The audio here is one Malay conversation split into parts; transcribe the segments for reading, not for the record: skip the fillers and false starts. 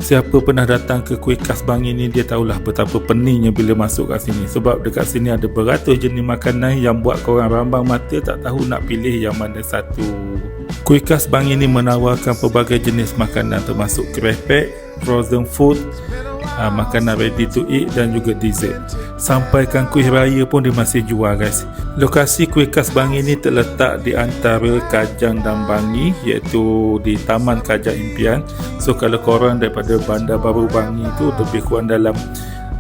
Siapa pernah datang ke kuih khas Bangi ni, dia tahulah betapa peningnya bila masuk kat sini. Sebab dekat sini ada beratus jenis makanan yang buat korang rambang mata tak tahu nak pilih yang mana satu. Kuih khas Bangi ni menawarkan pelbagai jenis makanan termasuk krepek, frozen food, makanan ready to eat dan juga dessert. Sampaikan kuih raya pun dia masih jual, guys. Lokasi kuih khas Bangi ni terletak di antara Kajang dan Bangi, iaitu di Taman Kajang Impian. So kalau korang daripada Bandar Baru Bangi tu lebih kurang dalam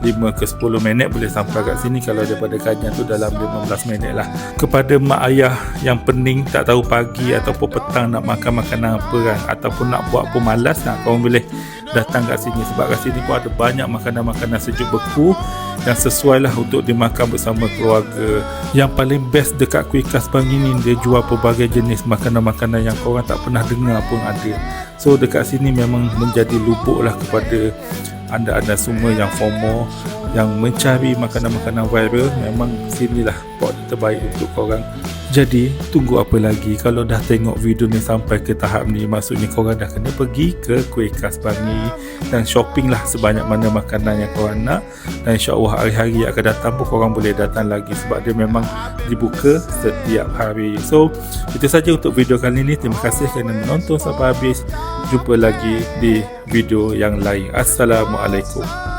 5 ke 10 minit boleh sampai kat sini. Kalau daripada Kajang tu dalam 15 minit lah. Kepada mak ayah yang pening tak tahu pagi ataupun petang nak makan makanan apa kan, ataupun nak buat pun malas, korang boleh datang kat sini. Sebab kat sini pun ada banyak makanan-makanan sejuk beku yang sesuai lah untuk dimakan bersama keluarga. Yang paling best dekat kuih khas Bangi ni, dia jual pelbagai jenis makanan-makanan yang korang tak pernah dengar pun ada. So dekat sini memang menjadi lubuk lah kepada anda-anda semua yang FOMO, yang mencari makanan-makanan viral. Memang sinilah spot terbaik untuk korang. Jadi tunggu apa lagi? Kalau dah tengok video ni sampai ke tahap ni, maksudnya korang dah kena pergi ke kuih khas Bangi dan shopping lah sebanyak mana makanan yang korang nak. Dan insyaAllah hari-hari yang akan datang pun korang boleh datang lagi, sebab dia memang dibuka setiap hari. So itu saja untuk video kali ni. Terima kasih kerana menonton sampai habis. Jumpa lagi di video yang lain. Assalamualaikum.